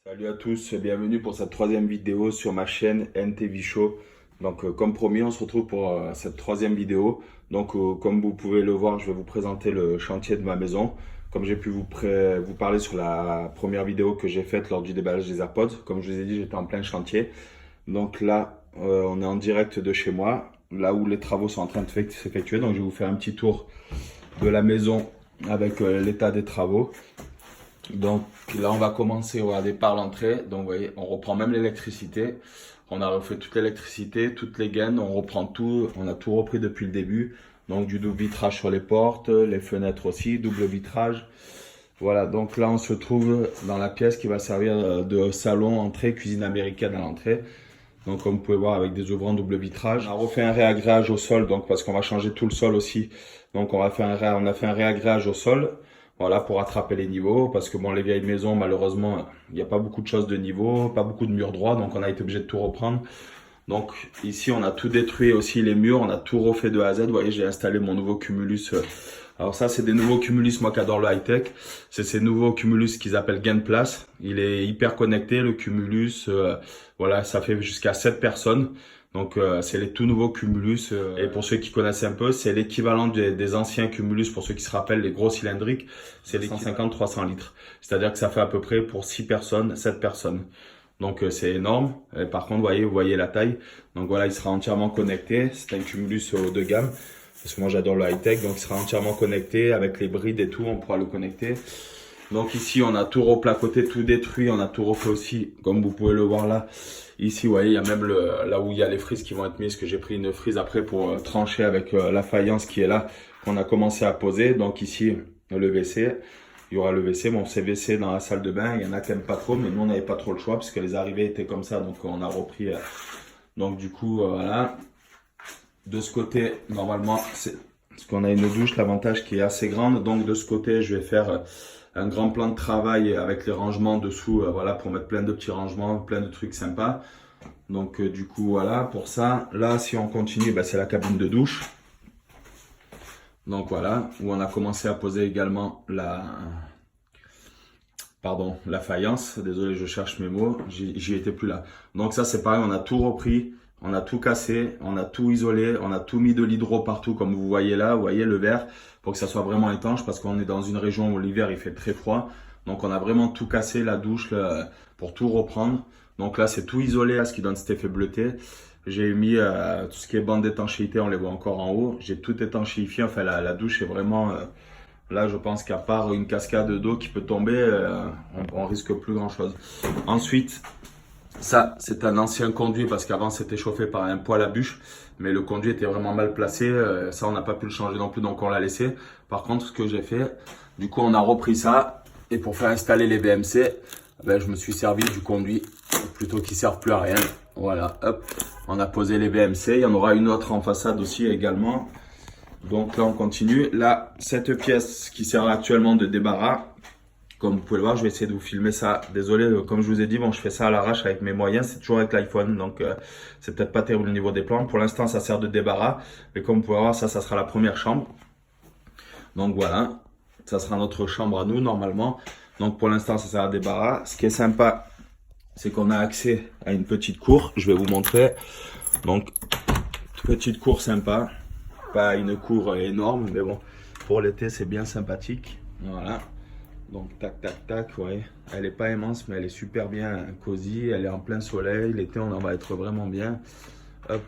Salut à tous, bienvenue pour cette troisième vidéo sur ma chaîne NTV Show. Donc comme promis, on se retrouve pour cette troisième vidéo. Donc comme vous pouvez le voir, je vais vous présenter le chantier de ma maison. Comme j'ai pu vous parler sur la première vidéo que j'ai faite lors du déballage des AirPods. Comme je vous ai dit, j'étais en plein chantier. Donc là, on est en direct de chez moi, là où les travaux sont en train de s'effectuer. Donc je vais vous faire un petit tour de la maison avec l'état des travaux. Donc là, on va commencer, regardez, par l'entrée. Donc vous voyez, on reprend même l'électricité. On a refait toute l'électricité, toutes les gaines, on reprend tout. On a tout repris depuis le début. Donc du double vitrage sur les portes, les fenêtres aussi, double vitrage. Voilà, donc là, on se trouve dans la pièce qui va servir de salon, entrée, cuisine américaine à l'entrée. Donc comme vous pouvez voir, avec des ouvrants double vitrage. On a refait un réagréage au sol, donc parce qu'on va changer tout le sol aussi. Donc on a fait un réagréage au sol. Voilà, pour attraper les niveaux, parce que bon, les vieilles maisons, malheureusement, il n'y a pas beaucoup de choses de niveau, pas beaucoup de murs droits, donc on a été obligé de tout reprendre. Donc ici, on a tout détruit aussi, les murs, on a tout refait de A à Z. Vous voyez, j'ai installé mon nouveau Cumulus. Alors ça, c'est des nouveaux Cumulus, moi qui adore le high-tech. C'est ces nouveaux Cumulus qu'ils appellent Gain Place. Il est hyper connecté, le Cumulus. Voilà, ça fait jusqu'à 7 personnes. Donc c'est les tout nouveaux Cumulus. Et pour ceux qui connaissent un peu, c'est l'équivalent des anciens Cumulus, pour ceux qui se rappellent, les gros cylindriques. C'est les 150-300 litres. C'est-à-dire que ça fait à peu près pour 6 personnes, 7 personnes. Donc c'est énorme. Et par contre, vous voyez la taille. Donc voilà, il sera entièrement connecté. C'est un Cumulus haut de gamme. Parce que moi j'adore le high-tech. Donc il sera entièrement connecté avec les brides et tout. On pourra le connecter. Donc ici, on a tout replacoté, tout détruit. On a tout refait aussi, comme vous pouvez le voir là. Ici, vous voyez, il y a même là où il y a les frises qui vont être mises. Que j'ai pris une frise après pour trancher avec la faïence qui est là. Qu'on a commencé à poser. Donc ici, le WC. Il y aura le WC, bon c'est WC dans la salle de bain, il y en a qui n'aiment pas trop, mais nous on n'avait pas trop le choix puisque les arrivées étaient comme ça, donc on a repris. Donc du coup, voilà. De ce côté, normalement, c'est parce qu'on a une douche, l'avantage qui est assez grande, donc de ce côté, je vais faire un grand plan de travail avec les rangements dessous, voilà, pour mettre plein de petits rangements, plein de trucs sympas. Donc du coup, voilà, pour ça. Là, si on continue, c'est la cabine de douche. Donc voilà, où on a commencé à poser également la faïence. Désolé, je cherche mes mots, j'y étais plus là. Donc ça c'est pareil, on a tout repris, on a tout cassé, on a tout isolé, on a tout mis de l'hydro partout comme vous voyez là, vous voyez le verre, pour que ça soit vraiment étanche parce qu'on est dans une région où l'hiver il fait très froid. Donc on a vraiment tout cassé, la douche pour tout reprendre. Donc là c'est tout isolé, là, ce qui donne cet effet bleuté. J'ai mis tout ce qui est bande d'étanchéité, on les voit encore en haut. J'ai tout étanchéifié, enfin la douche est vraiment... là je pense qu'à part une cascade d'eau qui peut tomber, on risque plus grand chose. Ensuite, ça c'est un ancien conduit parce qu'avant c'était chauffé par un poêle à bûche. Mais le conduit était vraiment mal placé, ça on n'a pas pu le changer non plus donc on l'a laissé. Par contre ce que j'ai fait, du coup on a repris ça. Et pour faire installer les BMC, je me suis servi du conduit plutôt qu'il ne sert plus à rien. Voilà, hop, on a posé les BMC. Il y en aura une autre en façade aussi également. Donc là, on continue. Là, cette pièce qui sert actuellement de débarras, comme vous pouvez le voir, je vais essayer de vous filmer ça. Désolé, comme je vous ai dit, bon, je fais ça à l'arrache avec mes moyens. C'est toujours avec l'iPhone, donc c'est peut-être pas terrible au niveau des plans. Pour l'instant, ça sert de débarras. Et comme vous pouvez voir, ça sera la première chambre. Donc voilà, ça sera notre chambre à nous normalement. Donc pour l'instant, ça sert à débarras. Ce qui est sympa, c'est qu'on a accès à une petite cour. Je vais vous montrer. Donc, petite cour sympa. Pas une cour énorme, mais bon, pour l'été, c'est bien sympathique. Voilà. Donc, tac, tac, tac, ouais. Elle est pas immense, mais elle est super bien cosy. Elle est en plein soleil. L'été, on en va être vraiment bien. Hop,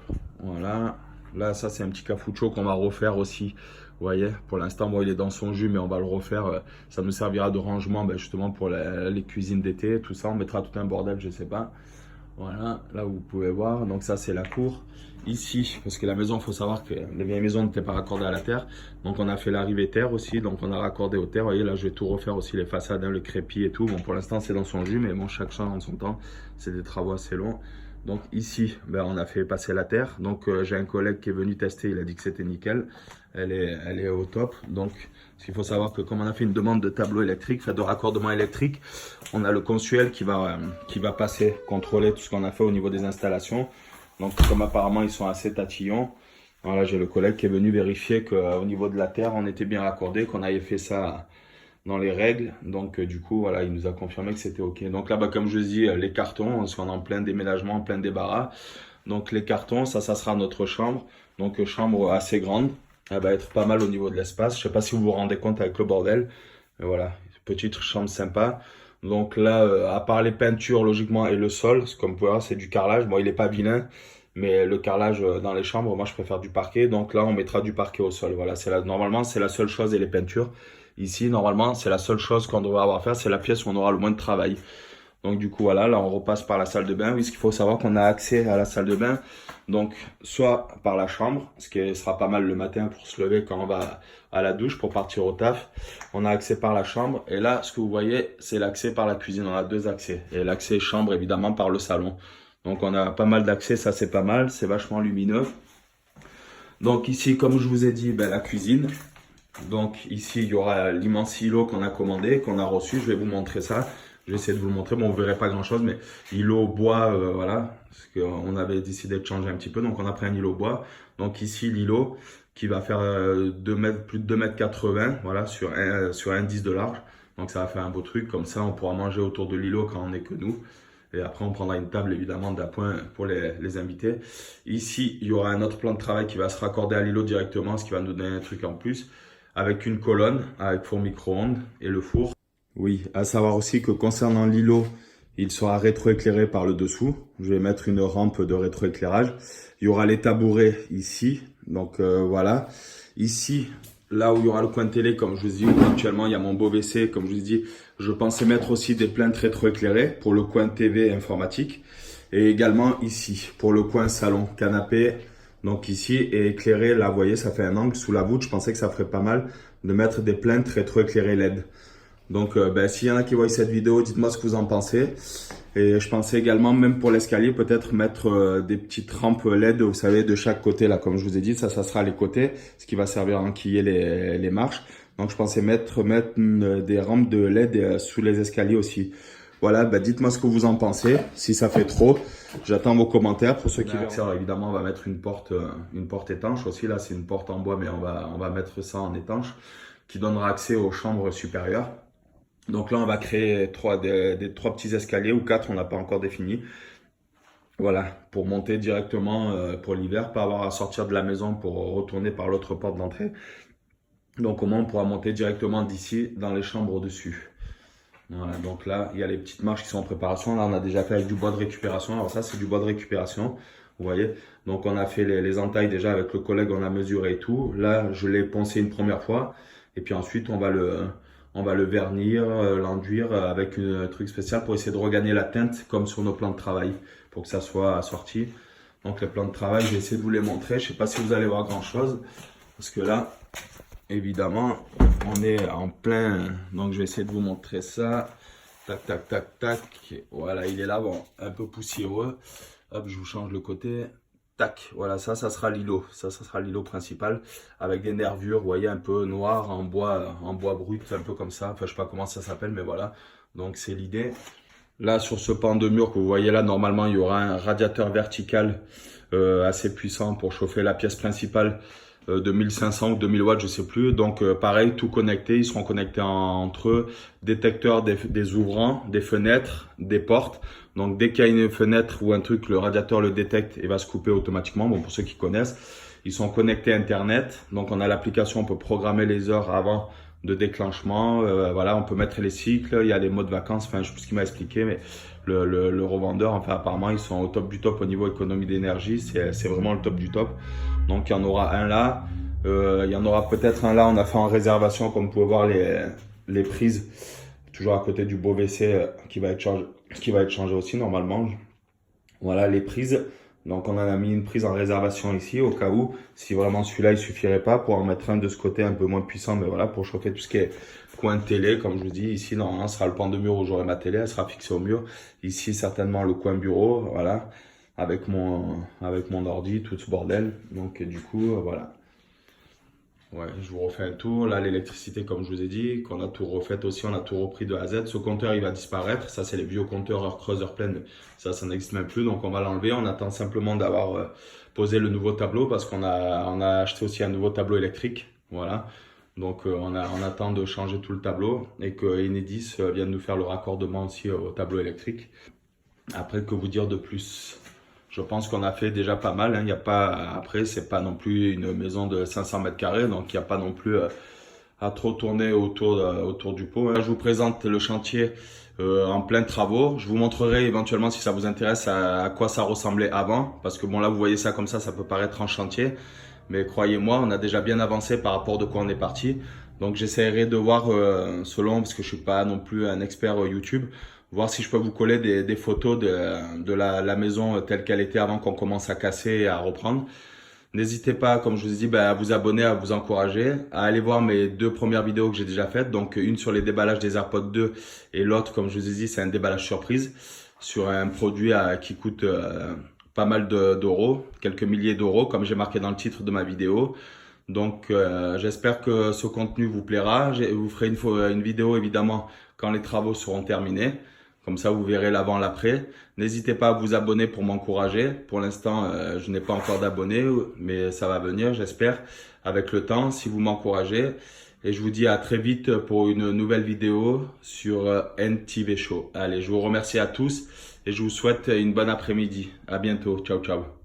voilà. Là, ça, c'est un petit cafucho qu'on va refaire aussi. Vous voyez, pour l'instant, bon, il est dans son jus, mais on va le refaire. Ça nous servira de rangement, justement, pour les cuisines d'été, tout ça. On mettra tout un bordel, je sais pas. Voilà, là vous pouvez voir. Donc ça, c'est la cour. Ici, parce que la maison, il faut savoir que les vieilles maisons n'étaient pas raccordées à la terre. Donc on a fait l'arrivée terre aussi. Donc on a raccordé aux terres. Vous voyez, là, je vais tout refaire aussi, les façades, le crépi et tout. Bon, pour l'instant, c'est dans son jus, mais bon, chaque chambre en son temps. C'est des travaux assez longs. Donc ici, on a fait passer la terre. Donc j'ai un collègue qui est venu tester, il a dit que c'était nickel. Elle est au top. Donc il faut savoir que comme on a fait une demande de tableau électrique, de raccordement électrique, on a le consuel qui va passer, contrôler tout ce qu'on a fait au niveau des installations. Donc comme apparemment ils sont assez tatillons, voilà, j'ai le collègue qui est venu vérifier qu'au niveau de la terre, on était bien raccordé, qu'on avait fait ça dans les règles. Donc du coup, voilà, il nous a confirmé que c'était OK. Donc là, bah, comme je dis, les cartons, parce qu'on est en plein déménagement, en plein débarras. Donc les cartons, ça sera notre chambre. Donc chambre assez grande. Elle va être pas mal au niveau de l'espace. Je sais pas si vous vous rendez compte avec le bordel. Mais voilà, petite chambre sympa. Donc là, à part les peintures logiquement et le sol, comme vous pouvez voir, c'est du carrelage. Bon, il est pas vilain, mais le carrelage dans les chambres, moi je préfère du parquet. Donc là, on mettra du parquet au sol. Voilà, normalement c'est la seule chose et les peintures. Ici, normalement, c'est la seule chose qu'on devrait avoir à faire, c'est la pièce où on aura le moins de travail. Donc du coup, voilà, là on repasse par la salle de bain. Oui, ce qu'il faut savoir qu'on a accès à la salle de bain. Donc soit par la chambre, ce qui sera pas mal le matin pour se lever quand on va à la douche pour partir au taf. On a accès par la chambre. Et là, ce que vous voyez, c'est l'accès par la cuisine. On a deux accès. Et l'accès chambre, évidemment, par le salon. Donc on a pas mal d'accès, ça c'est pas mal. C'est vachement lumineux. Donc ici, comme je vous ai dit, ben, la cuisine. Donc ici, il y aura l'immense îlot qu'on a commandé, qu'on a reçu. Je vais vous montrer ça. Je vais essayer de vous le montrer. Bon, vous verrez pas grand chose, mais îlot bois, voilà. Parce qu'on avait décidé de changer un petit peu. Donc on a pris un îlot bois. Donc ici, l'îlot qui va faire 2 mètres, plus de 2,80 m, voilà, sur un 10 de large. Donc ça va faire un beau truc. Comme ça, on pourra manger autour de l'îlot quand on n'est que nous. Et après, on prendra une table, évidemment, d'appoint pour les invités. Ici, il y aura un autre plan de travail qui va se raccorder à l'îlot directement, ce qui va nous donner un truc en plus, avec une colonne, avec four micro-ondes et le four. Oui, à savoir aussi que concernant l'îlot, il sera rétroéclairé par le dessous. Je vais mettre une rampe de rétroéclairage. Il y aura les tabourets ici. Donc voilà. Ici, là où il y aura le coin de télé, comme je vous dis, actuellement il y a mon beau WC. Comme je vous dis, je pensais mettre aussi des plaintes rétroéclairées pour le coin TV informatique. Et également ici, pour le coin salon, canapé. Donc ici, et éclairé, là vous voyez, ça fait un angle sous la voûte. Je pensais que ça ferait pas mal de mettre des plaintes rétroéclairées LED. Donc, s'il y en a qui voient cette vidéo, dites-moi ce que vous en pensez. Et je pensais également, même pour l'escalier, peut-être mettre des petites rampes LED, vous savez, de chaque côté, là, comme je vous ai dit, ça sera les côtés, ce qui va servir à enquiller les marches. Donc, je pensais mettre des rampes de LED sous les escaliers aussi. Voilà, dites-moi ce que vous en pensez, si ça fait trop. J'attends vos commentaires pour ceux qui veulent. Alors, évidemment, on va mettre une porte étanche aussi. Là, c'est une porte en bois, mais on va mettre ça en étanche, qui donnera accès aux chambres supérieures. Donc là, on va créer trois petits escaliers ou 4, on n'a pas encore défini. Voilà, pour monter directement pour l'hiver, pas avoir à sortir de la maison pour retourner par l'autre porte d'entrée. Donc au moins, on pourra monter directement d'ici dans les chambres au-dessus. Voilà, donc là, il y a les petites marches qui sont en préparation. Là, on a déjà fait avec du bois de récupération. Alors ça, c'est du bois de récupération, vous voyez. Donc on a fait les entailles déjà avec le collègue, on a mesuré et tout. Là, je l'ai poncé une première fois. Et puis ensuite, on va le vernir, l'enduire avec un truc spécial pour essayer de regagner la teinte comme sur nos plans de travail pour que ça soit assorti. Donc les plans de travail, je vais essayer de vous les montrer. Je ne sais pas si vous allez voir grand chose parce que là, évidemment, on est en plein. Donc je vais essayer de vous montrer ça. Tac, tac, tac, tac. Voilà, il est là, bon, un peu poussiéreux. Hop, je vous change le côté. Tac, voilà, ça sera l'îlot. Ça sera l'îlot principal avec des nervures, vous voyez, un peu noir en bois brut, un peu comme ça. Enfin, je sais pas comment ça s'appelle, mais voilà. Donc, c'est l'idée. Là, sur ce pan de mur que vous voyez là, normalement, il y aura un radiateur vertical assez puissant pour chauffer la pièce principale de 1500 ou 2000 watts, je sais plus. Donc, pareil, tout connecté. Ils seront connectés entre eux. Détecteur des ouvrants, des fenêtres, des portes. Donc, dès qu'il y a une fenêtre ou un truc, le radiateur le détecte et va se couper automatiquement. Bon, pour ceux qui connaissent, ils sont connectés à Internet. Donc, on a l'application, on peut programmer les heures avant de déclenchement. Voilà, on peut mettre les cycles. Il y a des modes vacances. Enfin, je sais plus ce qu'il m'a expliqué, mais le revendeur, enfin, apparemment, ils sont au top du top au niveau économie d'énergie. C'est vraiment le top du top. Donc, il y en aura un là. Il y en aura peut-être un là. On a fait en réservation, comme vous pouvez voir, les prises. Toujours à côté du beau WC qui va être changé aussi normalement. Voilà les prises. Donc on en a mis une prise en réservation ici au cas où, si vraiment celui-là il suffirait pas, pour en mettre un de ce côté un peu moins puissant, mais voilà, pour chauffer tout ce qui est coin de télé, comme je vous dis, ici normalement ce sera le pan de mur où j'aurai ma télé, elle sera fixée au mur. Ici certainement le coin bureau, voilà, avec mon ordi, tout ce bordel. Donc du coup, voilà. Ouais, je vous refais un tour. Là, l'électricité, comme je vous ai dit, qu'on a tout refait aussi, on a tout repris de A à Z. Ce compteur, il va disparaître. Ça, c'est les vieux compteurs heure creuse, heure pleine. Ça n'existe même plus. Donc, on va l'enlever. On attend simplement d'avoir posé le nouveau tableau parce on a acheté aussi un nouveau tableau électrique. Voilà. Donc on attend de changer tout le tableau et que Enedis vient de nous faire le raccordement aussi au tableau électrique. Après, que vous dire de plus? Je pense qu'on a fait déjà pas mal, hein. Il y a pas, après, c'est pas non plus une maison de 500 mètres carrés, donc il n'y a pas non plus à trop tourner autour du pot, hein. Là, je vous présente le chantier en plein travaux. Je vous montrerai éventuellement, si ça vous intéresse, à quoi ça ressemblait avant. Parce que bon, là, vous voyez ça comme ça peut paraître en chantier. Mais croyez-moi, on a déjà bien avancé par rapport de quoi on est parti. Donc j'essaierai de voir selon, parce que je suis pas non plus un expert YouTube, voir si je peux vous coller des photos de la maison telle qu'elle était avant qu'on commence à casser et à reprendre. N'hésitez pas, comme je vous ai dit, à vous abonner, à vous encourager, à aller voir mes 2 premières vidéos que j'ai déjà faites. Donc une sur les déballages des AirPods 2 et l'autre, comme je vous ai dit, c'est un déballage surprise sur un produit qui coûte pas mal d'euros, quelques milliers d'euros, comme j'ai marqué dans le titre de ma vidéo. Donc j'espère que ce contenu vous plaira. Je vous ferai une vidéo évidemment quand les travaux seront terminés. Comme ça, vous verrez l'avant, l'après. N'hésitez pas à vous abonner pour m'encourager. Pour l'instant, je n'ai pas encore d'abonnés, mais ça va venir, j'espère, avec le temps, si vous m'encouragez. Et je vous dis à très vite pour une nouvelle vidéo sur NTV Show. Allez, je vous remercie à tous et je vous souhaite une bonne après-midi. À bientôt. Ciao, ciao.